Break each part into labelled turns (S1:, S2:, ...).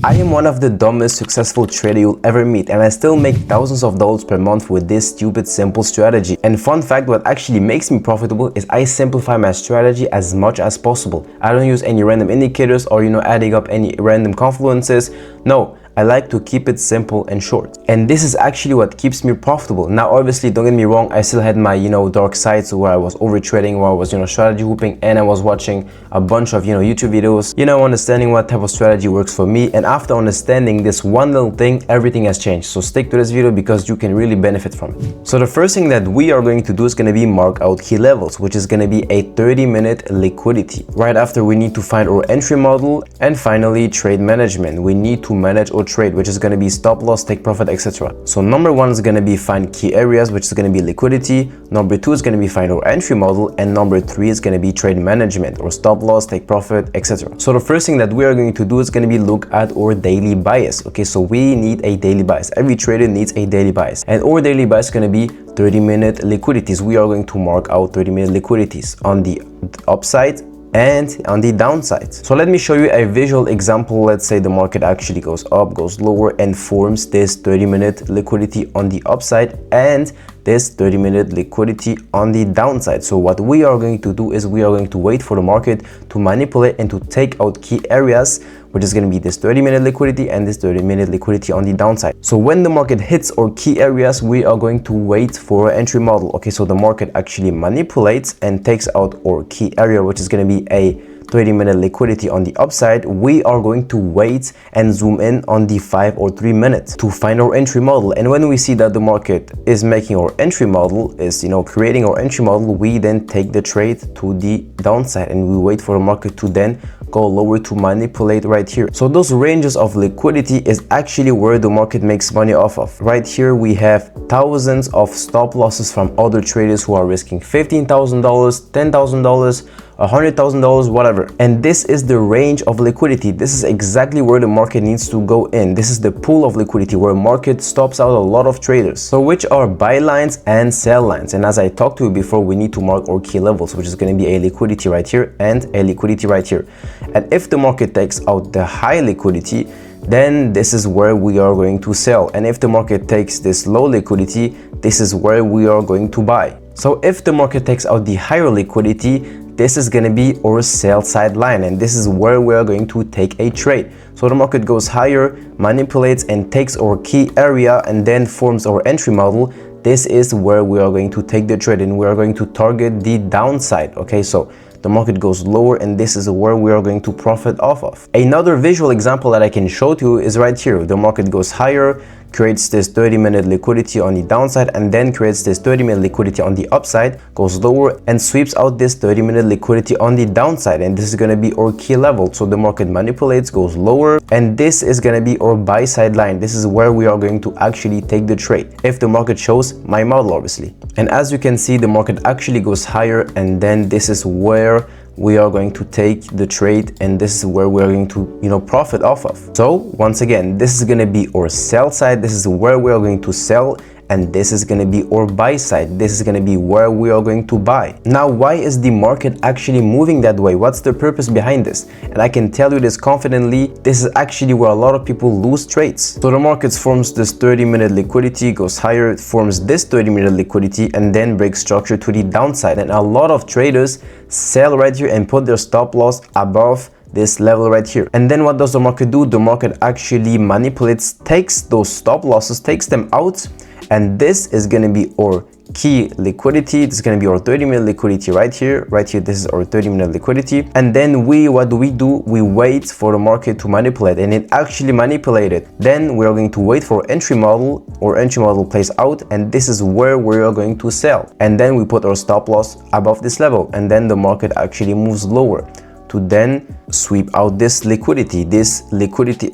S1: I am one of the dumbest successful trader you'll ever meet, and I still make thousands of dollars per month with this stupid simple strategy. And fun fact, what actually makes me profitable is I simplify my strategy as much as possible. I don't use any random indicators or adding up any random confluences. No, I like to keep it simple and short. And this is actually what keeps me profitable. Now, obviously, don't get me wrong, I still had my, dark sides where I was overtrading, where I was, strategy hooping, and I was watching a bunch of, YouTube videos, understanding what type of strategy works for me. And after understanding this one little thing, everything has changed. So stick to this video because you can really benefit from it. So the first thing that we are going to do is going to be mark out key levels, which is going to be a 30-minute liquidity. Right after, we need to find our entry model, and finally, trade management. We need to manage our trade, which is going to be stop loss, take profit, etc. So number one is going to be find key areas, which is going to be liquidity. Number two is going to be find our entry model, and number three is going to be trade management or stop loss, take profit, etc. So the first thing that we are going to do is going to be look at our daily bias. Okay, so we need a daily bias. Every trader needs a daily bias, and our daily bias is going to be 30-minute liquidities. We are going to mark out 30-minute liquidities on the upside and on the downside. So let me show you a visual example. Let's say the market actually goes up, goes lower, and forms this 30-minute liquidity on the upside and this 30-minute liquidity on the downside. So what we are going to do is we are going to wait for the market to manipulate and to take out key areas, which is going to be this 30-minute liquidity and this 30-minute liquidity on the downside. So when the market hits our key areas, we are going to wait for our entry model. Okay, so the market actually manipulates and takes out our key area, which is going to be a 30-minute liquidity on the upside. We are going to wait and zoom in on the 5 or 3 minutes to find our entry model. And when we see that the market is making our entry model, is creating our entry model, we then take the trade to the downside and we wait for the market to then go lower to manipulate right here. So those ranges of liquidity is actually where the market makes money off of. Right here we have thousands of stop losses from other traders who are risking $15,000, $10,000, $100,000, whatever. And this is the range of liquidity. This is exactly where the market needs to go in. This is the pool of liquidity where market stops out a lot of traders. So which are buy lines and sell lines. And as I talked to you before, we need to mark our key levels, which is going to be a liquidity right here and a liquidity right here. And if the market takes out the high liquidity, then this is where we are going to sell. And if the market takes this low liquidity, this is where we are going to buy. So if the market takes out the higher liquidity, this is going to be our sell side line, and this is where we are going to take a trade. So the market goes higher, manipulates and takes our key area and then forms our entry model. This is where we are going to take the trade and we are going to target the downside. Okay, so the market goes lower and this is where we are going to profit off of. Another visual example that I can show to you is right here. The market goes higher, creates this 30-minute liquidity on the downside, and then creates this 30-minute liquidity on the upside, goes lower and sweeps out this 30-minute liquidity on the downside. And this is going to be our key level. So the market manipulates, goes lower, and this is going to be our buy side line. This is where we are going to actually take the trade if the market shows my model, obviously. And as you can see, the market actually goes higher, and then this is where we are going to take the trade, and this is where we're going to profit off of. So once again, this is going to be our sell side. This is where we are going to sell, and this is going to be our buy side. This is going to be where we are going to buy. Now, why is the market actually moving that way? What's the purpose behind this? And I can tell you this confidently, this is actually where a lot of people lose trades. So the market forms this 30-minute liquidity, goes higher, it forms this 30-minute liquidity, and then breaks structure to the downside. And a lot of traders sell right here and put their stop loss above this level right here. And then what does the market do? The market actually manipulates, takes those stop losses, takes them out, and this is going to be our key liquidity. This is going to be our 30-minute liquidity right here. Right here, this is our 30-minute liquidity. And then what do? We wait for the market to manipulate, and it actually manipulated. Then we are going to wait for entry model. Our entry model plays out, and this is where we are going to sell. And then we put our stop loss above this level, and then the market actually moves lower to then sweep out this liquidity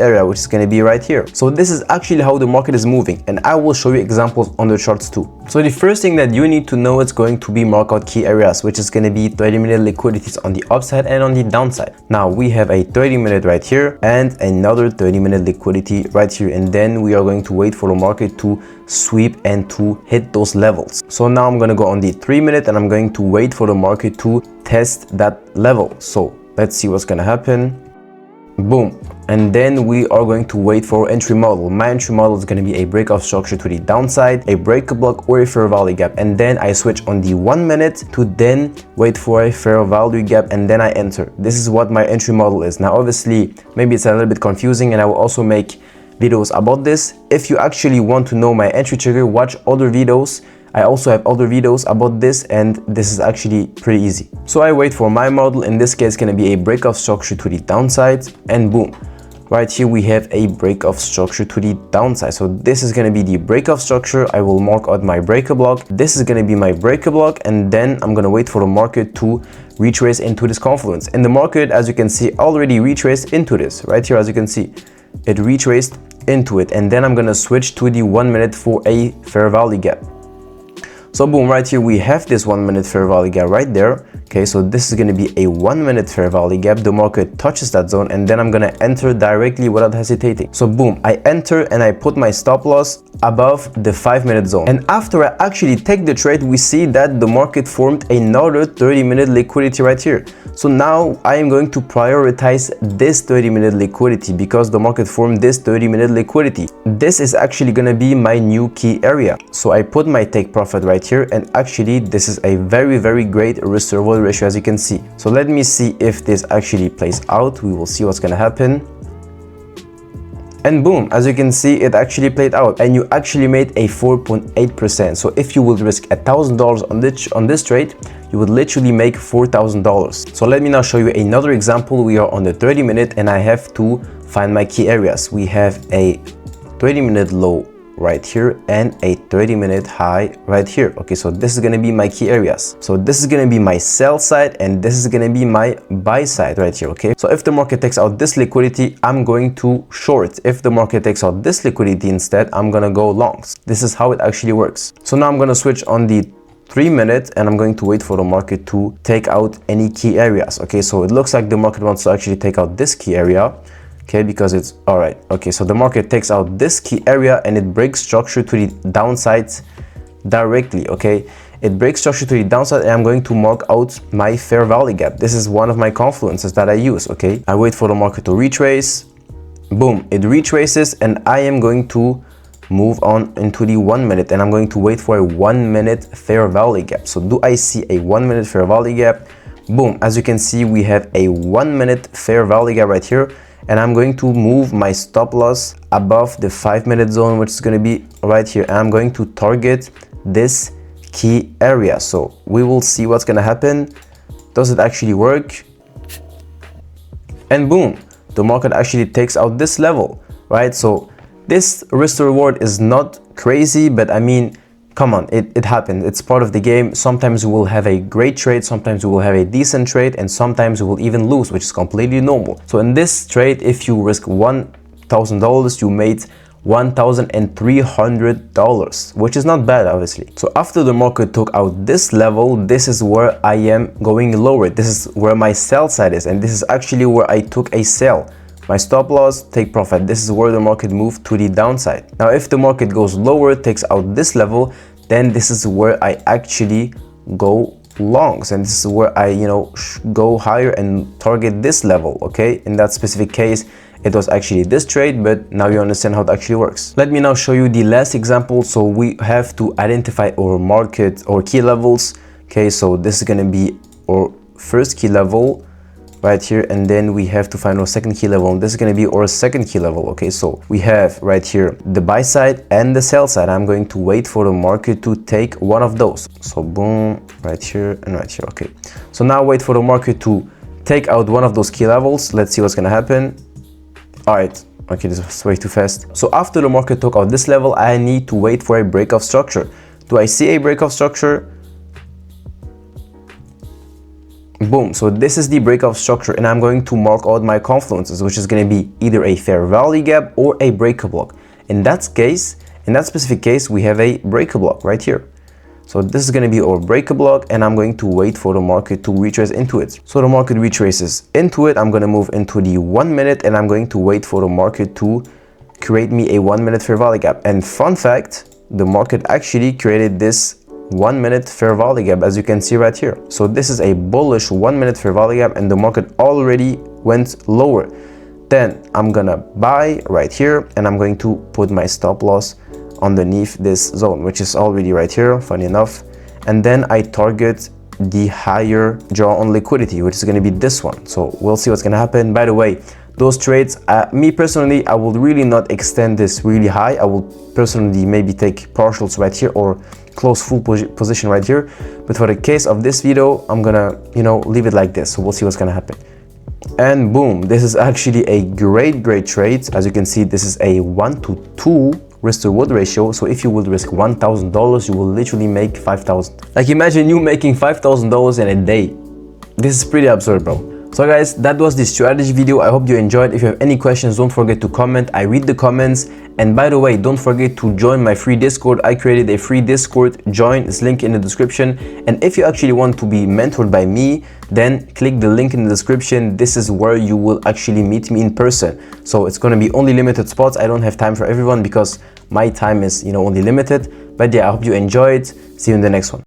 S1: area, which is going to be right here. So this is actually how the market is moving, and I will show you examples on the charts too. So the first thing that you need to know is going to be mark out key areas, which is going to be 30-minute liquidities on the upside and on the downside. Now we have a 30-minute right here and another 30-minute liquidity right here, and then we are going to wait for the market to sweep and to hit those levels. So now I'm going to go on the 3-minute and I'm going to wait for the market to test that level. So let's see what's going to happen. Boom. And then we are going to wait for entry model. My entry model is going to be a breakout structure to the downside, a breakup block, or a fair value gap. And then I switch on the 1 minute to then wait for a fair value gap, and then I enter. This is what my entry model is. Now obviously maybe it's a little bit confusing, and I will also make videos about this. If you actually want to know my entry trigger, watch other videos. I also have other videos about this, and this is actually pretty easy. So I wait for my model. In this case, it's going to be a breakout structure to the downside, and boom, right here we have a breakout structure to the downside. So this is going to be the breakout structure. I will mark out my breakup block. This is going to be my breakup block, and then I'm going to wait for the market to retrace into this confluence. And the market, as you can see, already retraced into this. Right here, as you can see, it retraced into it, and then I'm going to switch to the 1 minute for a fair value gap. So boom, right here we have this 1 minute fair value gap right there. Okay, so this is going to be a 1 minute fair value gap. The market touches that zone, and then I'm going to enter directly without hesitating. So boom, I enter and I put my stop loss above the 5 minute zone. And after I actually take the trade, we see that the market formed another 30-minute liquidity right here. So now I am going to prioritize this 30-minute liquidity because the market formed this 30-minute liquidity. This is actually going to be my new key area. So I put my take profit right here, and actually this is a very great risk to reward ratio, as you can see. So let me see if this actually plays out. We will see what's going to happen. And boom, as you can see, it actually played out, and you actually made a 4.8%. So if you would risk $1,000 on this trade, you would literally make $4,000. So let me now show you another example. We are on the 30-minute, and I have to find my key areas. We have a 30-minute low right here and a 30-minute high right here. Okay, so this is going to be my key areas. So this is going to be my sell side, and this is going to be my buy side right here. Okay, so if the market takes out this liquidity, I'm going to short. If the market takes out this liquidity instead, I'm going to go longs. This is how it actually works. So now I'm going to switch on the 3 minutes, and I'm going to wait for the market to take out any key areas. Okay, so it looks like the market wants to actually take out this key area. Okay, because it's all right. Okay, so the market takes out this key area, and it breaks structure to the downside directly. Okay, it breaks structure to the downside, and I'm going to mark out my fair value gap. This is one of my confluences that I use. Okay, I wait for the market to retrace. Boom, it retraces, and I am going to move on into the 1 minute, and I'm going to wait for a 1 minute fair value gap. So do I see a 1 minute fair value gap? Boom, as you can see, we have a 1 minute fair value gap right here. And I'm going to move my stop loss above the 5 minute zone, which is going to be right here. And I'm going to target this key area. So we will see what's going to happen. Does it actually work? And boom, the market actually takes out this level, right? So this risk to reward is not crazy, but I mean, come on, it happened. It's part of the game. Sometimes we will have a great trade, sometimes we will have a decent trade, and sometimes we will even lose, which is completely normal. So in this trade, if you risk $1,000, you made $1,300, which is not bad, obviously. So after the market took out this level, this is where I am going lower. This is where my sell side is, and this is actually where I took a sell. My stop loss, take profit. This is where the market moved to the downside. Now, if the market goes lower, takes out this level, then this is where I actually go longs, and this is where I, go higher and target this level. Okay, in that specific case, it was actually this trade, but now you understand how it actually works. Let me now show you the last example. So we have to identify our market or key levels. Okay, so this is going to be our first key level right here, and then we have to find our second key level, and this is going to be our second key level. Okay, so we have right here the buy side and the sell side. I'm going to wait for the market to take one of those. So boom, right here and right here. Okay, so now wait for the market to take out one of those key levels. Let's see what's going to happen. All right, okay, this was way too fast. So after the market took out this level, I need to wait for a breakout structure. Do I see a breakout structure? Boom, so this is the breakout structure, and I'm going to mark out my confluences, which is going to be either a fair value gap or a breakup block. In that specific case, we have a breakup block right here. So this is going to be our breakup block, and I'm going to wait for the market to retrace into it. So the market retraces into it. I'm going to move into the 1 minute, and I'm going to wait for the market to create me a 1 minute fair value gap. And fun fact, the market actually created this 1 minute fair value gap, as you can see right here. So this is a bullish 1 minute fair value gap, and the market already went lower. Then I'm gonna buy right here, and I'm going to put my stop loss underneath this zone, which is already right here, funny enough. And then I target the higher draw on liquidity, which is going to be this one. So we'll see what's going to happen. By the way, those trades, me personally, I will really not extend this really high. I will personally maybe take partials right here or close full position right here. But for the case of this video, I'm gonna, leave it like this. So we'll see what's gonna happen. And boom, this is actually a great trade. As you can see, this is a 1-to-2 risk to reward ratio. So if you would risk $1,000, you will literally make $5,000. Like imagine you making $5,000 in a day. This is pretty absurd, bro. So guys, that was the strategy video. I hope you enjoyed. If you have any questions, don't forget to comment. I read the comments. And by the way, don't forget to join my free Discord. I created a free Discord. Join, it's link in the description. And if you actually want to be mentored by me, then click the link in the description. This is where you will actually meet me in person. So it's going to be only limited spots. I don't have time for everyone because my time is, only limited. But yeah, I hope you enjoyed. See you in the next one.